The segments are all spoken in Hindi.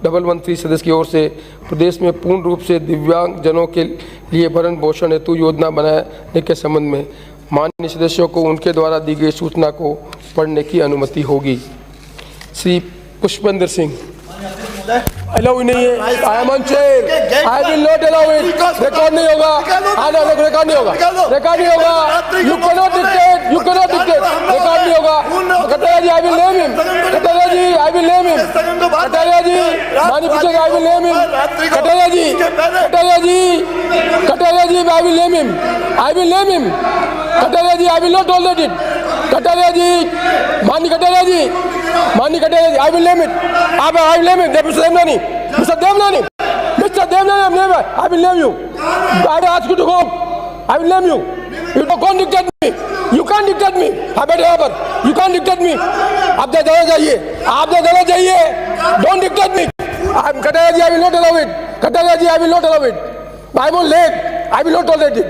113 सदस्य की ओर से प्रदेश में पूर्ण रूप से दिव्यांग जनों के लिए भरण पोषण हेतु योजना बनाने के संबंध में माननीय सदस्यों को उनके द्वारा दी गई सूचना को पढ़ने की अनुमति होगी। श्री पुष्पेंद्र सिंह। अलाउ नहीं है। I am on chair. I will not allow it. Record नहीं होगा। रिकॉर्ड नहीं होगा। रिकॉर्ड नहीं होगा। You cannot dictate. You cannot dictate. Record नहीं होगा। Kataria ji, I will name him. Kataria ji, I will name him. Kataria ji, मानी पूछेगा, I will name him. Kataria ji, Kataria ji, Kataria ji, I will name him. I will name him. Kataria ji, I will not tolerate it. Kataria ji, मानी कटारिया जी, मानी Kataria ji, I will name it. आप I will name it. Mr. Devnani, Mr. Devnani, Mr. Devnani, I will name you. I will ask you to go. I will name you. You can't dictate me. You can't dictate me. I bet you You can't dictate me. आप जगह जाइए. आप जगह जाइए. Don't dictate me. Kataria ji, I will not allow it. Kataria ji, I will not allow it. I am on leg. I will not tolerate it.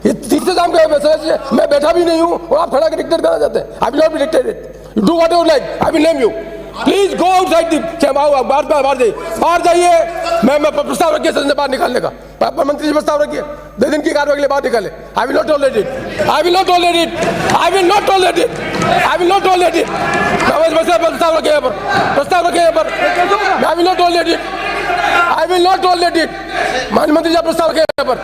ये तीसरे शाम का सदस्य मैं बैठा भी नहीं हूँ और आप खड़ा के डिक्टेट करना चाहते हैं. I will not be dictated. You do what you like. I will name you. Please go outside the. बाहर जाइए। मैं प्रस्ताव रखिए सदन से बाहर निकालने का। मंत्री जी प्रस्ताव रखिए 2 दिन की कार्रवाई के लिए बाहर निकाले। आई will not tolerate it. I will not tolerate it. I will not tolerate it. I will not tolerate it. प्रस्ताव रखे यहाँ पर। प्रस्ताव रखे यहाँ पर। आई will not tolerate it. I will not tolerate it. माननीय मंत्री जी प्रस्ताव रखे यहाँ पर।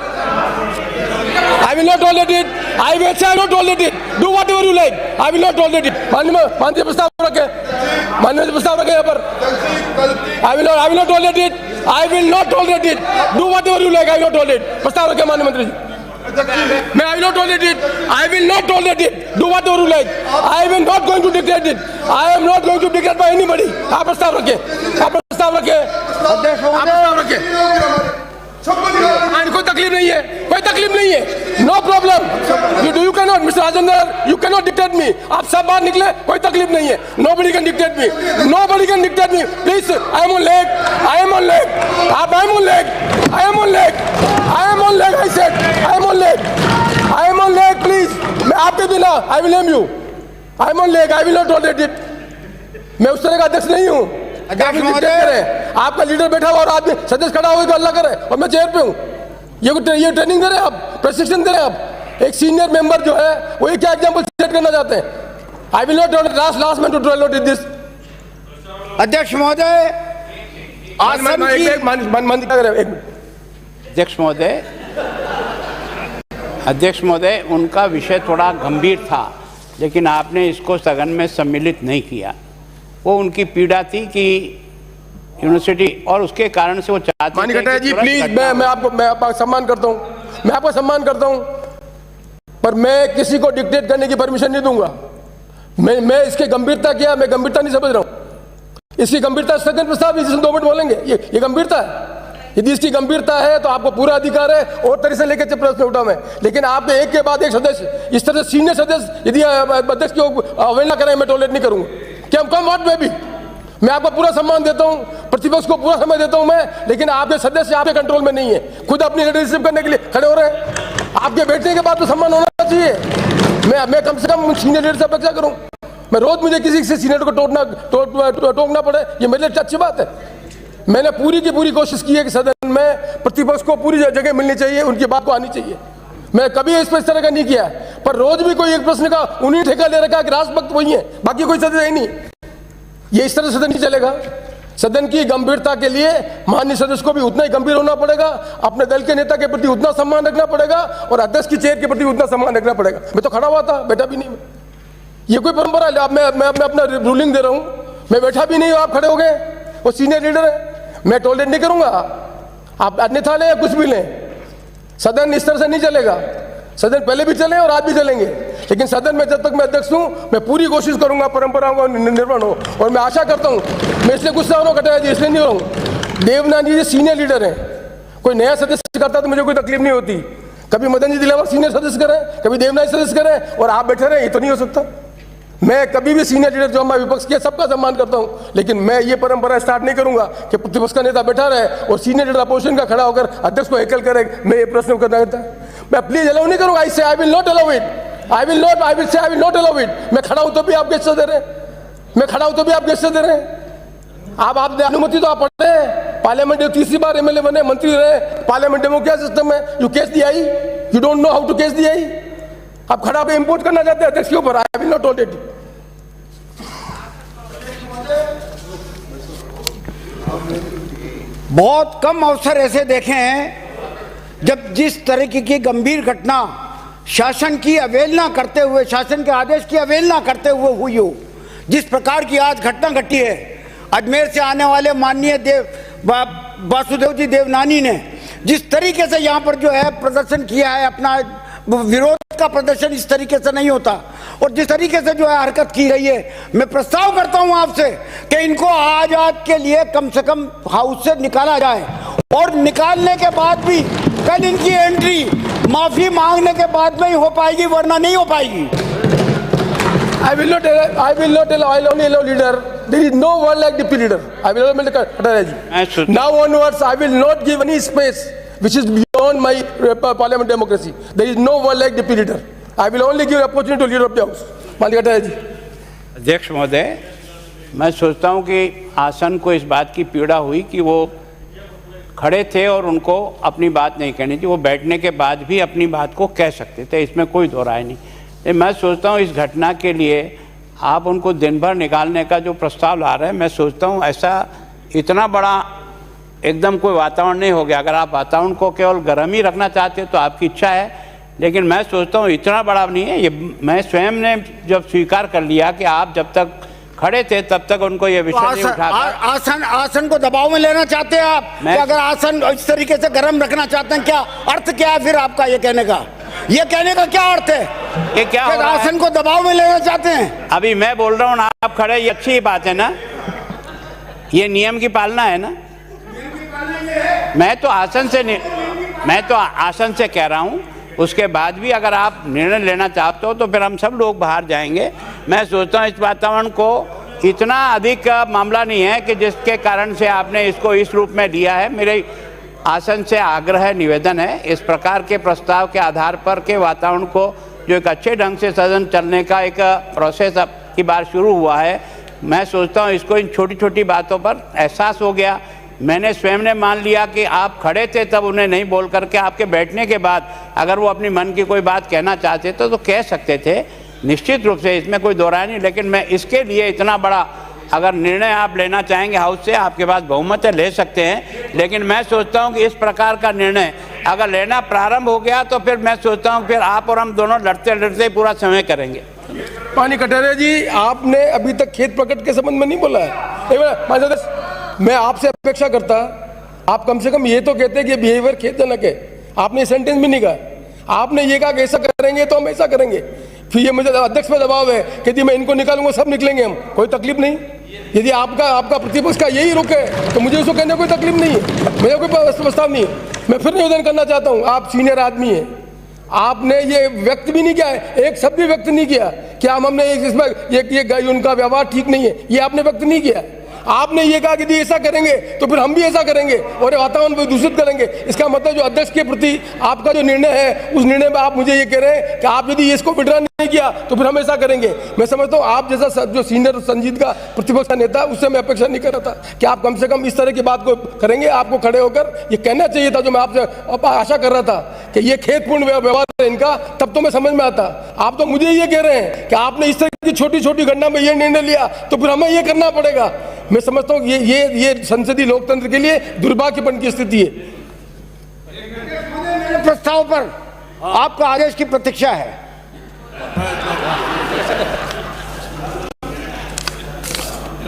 I will not tolerate it. I will say I will not tolerate it. Do whatever you like. I will not tolerate it. माननीय प्रस्ताव रखे। माननीय प्रस्ताव रखे यहाँ पर। I will not tolerate it. I will not tolerate it. Do whatever you like. I will not tolerate it. प्रस्ताव रखे माननीय मंत्री जी। मैं I will not tolerate it. I will not tolerate it. Do whatever you like. I am not going to dictate it. I am not going to dictate by anybody. आप प्रस्ताव रखे। आप प्रस्ताव रखे। आप प्रस्ताव रखे। कोई तकलीफ नहीं है। कोई तकलीफ नहीं है। No problem. You can not mister Rajendra, you can not dictate me. आप सब बाहर निकले, कोई तकलीफ नहीं है। Nobody can dictate me. Nobody can dictate me. Please, I am on leg. I am on leg. आप I am on leg. I am on leg. I am on leg. I said I am on leg. I am on leg. Please, मैं आपके बिना I will name you. I am on leg. I will not tolerate it. मैं उस तरह का अध्यक्ष नहीं हूँ। आपका लीडर बैठा हुआ और आदमी सदस्य खड़ा होगा तो अल्लाह करे और मैं चेयर पे हूँ। ये ट्रेनिंग दे रहे हैं आप, प्रशिक्षण दे रहे हैं आप। एक सीनियर मेंबर जो है वो क्या एग्जांपल सेट करना चाहते हैं। I will not last man to tolerate this. अध्यक्ष महोदय, अध्यक्ष महोदय, उनका विषय थोड़ा गंभीर था लेकिन आपने इसको सदन में सम्मिलित नहीं किया। वो उनकी पीड़ा थी कि यूनिवर्सिटी और उसके कारण से वो चाहते माननीय कटारिया जी प्लीज, मैं आपका सम्मान करता हूँ। मैं आपका सम्मान करता हूँ पर मैं किसी को डिक्टेट करने की परमिशन नहीं दूंगा। मैं इसकी गंभीरता क्या, मैं गंभीरता नहीं समझ रहा हूँ। इसकी गंभीरता सदन प्रस्ताव 2 मिनट बोलेंगे। ये गंभीरता है। यदि इसकी गंभीरता है तो आपको पूरा अधिकार है और तरह से लेकर प्रश्न उठा मैं। लेकिन आप एक के बाद एक सदस्य इस तरह सीनियर सदस्य यदि अध्यक्ष की अवहेलना करें, मैं टॉलरेट नहीं करूंगा। क्या हम कम वाट में भी मैं आपको पूरा सम्मान देता हूं, प्रतिपक्ष को पूरा समय देता हूं मैं, लेकिन आपके सदस्य आपके कंट्रोल में नहीं है। खुद अपनी लीडरशिप करने के लिए खड़े हो रहे हैं। आपके बैठने के बाद तो सम्मान होना चाहिए। मैं कम से कम सीनियर लीडर से अपेक्षा करूं। मैं रोज मुझे किसी से सीनियर को टोकना पड़े, ये मेरे लिए अच्छी बात है। मैंने पूरी की पूरी कोशिश की है कि सदन में प्रतिपक्ष को पूरी जगह मिलनी चाहिए, उनकी बात को आनी चाहिए। मैं कभी इस तरह का नहीं किया, पर रोज भी कोई एक प्रश्न का उन्हीं ठेका ले रखा कि राष्ट्रभक्त वही है, बाकी कोई सदस्य ही नहीं। ये इस तरह सदन नहीं चलेगा। सदन की गंभीरता के लिए माननीय सदस्य को भी उतना ही गंभीर होना पड़ेगा, अपने दल के नेता के प्रति उतना सम्मान रखना पड़ेगा और अध्यक्ष की चेयर के प्रति उतना सम्मान रखना पड़ेगा। मैं तो खड़ा हुआ था, बैठा भी नहीं। ये कोई परंपरा है? मैं अपना रूलिंग दे रहा हूँ, मैं बैठा भी नहीं हूँ, आप खड़े हो गए। वो सीनियर लीडर है, मैं टॉलरेट नहीं करूंगा। आप अन्यथा लें या कुछ भी लें, सदन इस तरह से नहीं चलेगा। सदन पहले भी चले और आज भी चलेंगे, लेकिन सदन में जब तक मैं अध्यक्ष हूं मैं पूरी कोशिश करूंगा परंपराओं का निर्वहन हो। और मैं आशा करता हूं, मैं इसलिए गुस्सा हो रहा हूं कटारिया जी, इसलिए नहीं हो रहा हूं। देवनानी जी सीनियर लीडर हैं, कोई नया सदस्य करता तो मुझे कोई तकलीफ नहीं होती। कभी मदन जी दिलावर सीनियर सदस्य करें, कभी देवनानी सदस्य करें और आप बैठे रहे, ये तो नहीं हो सकता। मैं कभी भी सीनियर लीडर जो हमारे विपक्ष के सबका सम्मान करता हूं, लेकिन मैं ये परंपरा स्टार्ट नहीं करूंगा कि प्रतिपक्ष का नेता बैठा रहे और सीनियर लीडर अपोजिशन का खड़ा होकर अध्यक्ष को हेकल करे। मैं ये प्रश्न करना चाहता हूं, मैं प्लीज अलाउ नहीं करूंगा। आई will not allow it. I will not allow it. मैं खड़ा हूं तो भी आप गेस्चर दे रहे हैं, मैं खड़ा हूं तो भी आप गेस्चर दे रहे हैं। आपने अनुमति तो आप पढ़े, पार्लियामेंट में तीसरी बार एमएलए बने, मंत्री रहे, पार्लियामेंट में क्या सिस्टम है? You catch the eye, you don't know how to catch the eye. आप खड़ा पे इंपोर्ट करना चाहते हैं अध्यक्ष के ऊपर। आई विल नॉट टॉलरेट इट। बहुत कम अवसर ऐसे देखे हैं जब जिस तरीके की गंभीर घटना शासन की अवहेलना करते हुए, शासन के आदेश की अवहेलना करते हुए हुई हो। जिस प्रकार की आज घटना घटी है, अजमेर से आने वाले माननीय वासुदेव जी देवनानी ने जिस तरीके से यहाँ पर जो है प्रदर्शन किया है, अपना विरोध का प्रदर्शन इस तरीके से नहीं होता, और जिस तरीके से जो है हरकत की गई है, मैं प्रस्ताव करता हूं आपसे कि इनको आज के लिए कम से कम हाउस से निकाला जाए, और निकालने के बाद भी कल इनकी एंट्री माफी मांगने के बाद में ही हो पाएगी, वरना नहीं हो पाएगी। I will not allow, I will only allow leader. There is no one like deputy leader. I will allow Kataraji. Now onwards, I will not give any space which is beyond my parliament democracy. There is no one like deputy leader. I will only give opportunity to leader of the house. माननीय कटारिया जी। अध्यक्ष महोदय, मैं सोचता हूं कि आसन को इस बात की पीड़ा हुई कि वो खड़े थे और उनको अपनी बात नहीं कहनी थी। वो बैठने के बाद भी अपनी बात को कह सकते थे, इसमें कोई दो राय नहीं। मैं सोचता हूँ इस घटना के लिए आप उनको दिन भर निकालने का जो प्रस्ताव ला रहे हैं, मैं सोचता हूँ ऐसा इतना बड़ा एकदम कोई वातावरण नहीं हो गया। अगर आप वातावरण को केवल गर्म ही रखना चाहते हो तो आपकी इच्छा है, लेकिन मैं सोचता हूँ इतना बड़ा नहीं है ये। मैं स्वयं ने जब स्वीकार कर लिया कि आप जब तक खड़े थे तब तक उनको ये विषय नहीं उठा। आसन को दबाव में लेना चाहते हैं आप कि अगर आसन इस तरीके से गर्म रखना चाहते हैं, क्या अर्थ क्या है फिर आपका ये कहने का? ये कहने का क्या अर्थ है? ये क्या आसन को दबाव में लेना चाहते हैं? अभी मैं बोल रहा हूँ ना, आप खड़े, ये अच्छी बात है ना, ये नियम की पालना है ना। मैं तो आसन से कह रहा हूँ, उसके बाद भी अगर आप निर्णय लेना चाहते हो तो फिर हम सब लोग बाहर जाएंगे। मैं सोचता हूँ इस वातावरण को इतना अधिक मामला नहीं है कि जिसके कारण से आपने इसको इस रूप में लिया है। मेरे आसन से आग्रह निवेदन है, इस प्रकार के प्रस्ताव के आधार पर के वातावरण को जो एक अच्छे ढंग से सदन चलने का एक प्रोसेस अब की बार शुरू हुआ है, मैं सोचता हूँ इसको इन छोटी छोटी बातों पर एहसास हो गया। मैंने स्वयं ने मान लिया कि आप खड़े थे तब उन्हें नहीं बोल करके आपके बैठने के बाद अगर वो अपनी मन की कोई बात कहना चाहते तो कह सकते थे, निश्चित रूप से इसमें कोई दो राय नहीं। लेकिन मैं इसके लिए इतना बड़ा अगर निर्णय आप लेना चाहेंगे हाउस से, आपके पास बहुमत है, ले सकते हैं। लेकिन मैं सोचता हूं कि इस प्रकार का निर्णय अगर लेना प्रारंभ हो गया तो फिर मैं सोचता हूं फिर आप और हम दोनों लड़ते लड़ते पूरा समय करेंगे। माननीय कटारिया जी, आपने अभी तक खेत प्रकट के संबंध में नहीं बोला है। मैं आपसे अपेक्षा करता, आप कम से कम ये तो कहते कि बिहेवियर खेदजनक है। आपने सेंटेंस भी नहीं कहा। आपने ये कहा कि ऐसा करेंगे तो हम ऐसा करेंगे। फिर ये मुझे अध्यक्ष पे दबाव है कि यदि मैं इनको निकालूंगा सब निकलेंगे हम, कोई तकलीफ नहीं। यदि आपका प्रतिपक्ष का यही रुख है तो मुझे उसको कहने कोई तकलीफ नहीं है, मेरा कोई प्रस्ताव नहीं है। मैं फिर निवेदन करना चाहता हूँ, आप सीनियर आदमी हैं, आपने ये व्यक्त भी नहीं किया है, एक शब्द भी व्यक्त नहीं किया कि हमने इसमें ये उनका व्यवहार ठीक नहीं है, ये आपने व्यक्त नहीं किया। आपने ये कहा कि यदि ऐसा करेंगे तो फिर हम भी ऐसा करेंगे और वातावरण को दूषित करेंगे। इसका मतलब जो अध्यक्ष के प्रति आपका जो निर्णय है, उस निर्णय में आप मुझे ये कह रहे हैं कि आप यदि इसको विड्रॉ नहीं किया तो फिर हम ऐसा करेंगे। मैं समझता हूँ आप जैसा जो सीनियर संजीदगा प्रतिपक्ष का नेता, उससे मैं अपेक्षा नहीं कर रहा था कि आप कम से कम इस तरह की बात को करेंगे। आपको खड़े होकर ये कहना चाहिए था, जो मैं आपसे आशा कर रहा था कि ये खेतपूर्ण व्यवहार है इनका, तब तो मैं समझ में आता। आप तो मुझे ये कह रहे हैं कि आपने इस तरह की छोटी छोटी घटना में ये निर्णय लिया तो फिर हमें ये करना पड़ेगा। मैं समझता हूँ ये संसदीय लोकतंत्र के लिए दुर्भाग्यपूर्ण की स्थिति है। प्रस्ताव पर आपका आदेश की प्रतीक्षा है।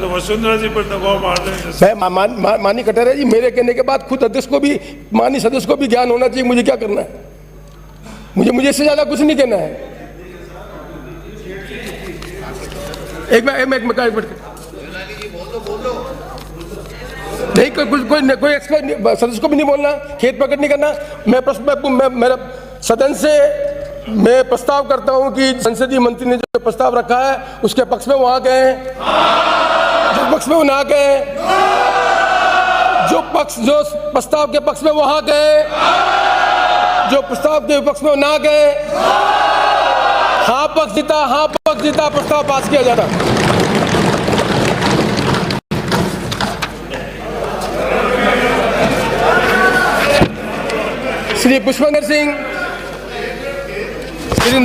वसुंधरा जी पर दबाव मार रहे हैं। माननीय कटारिया जी, मेरे कहने के बाद खुद अध्यक्ष को भी, माननीय सदस्य को भी ज्ञान होना चाहिए मुझे क्या करना है। मुझे इससे ज्यादा कुछ नहीं कहना है। नहीं, कोई एक्सपर्ट सदस्य को भी नहीं बोलना, खेत प्रकट नहीं करना। मैं मेरा सदन से मैं प्रस्ताव करता हूं कि संसदीय मंत्री ने जो प्रस्ताव रखा है उसके पक्ष में वहां गए, जो पक्ष में वो ना गए, जो प्रस्ताव के पक्ष में वहां गए, जो प्रस्ताव के पक्ष में ना गए, हाँ पक्ष जीता, प्रस्ताव पास किया जाना। श्री पुष्पेंद्र सिंह, श्री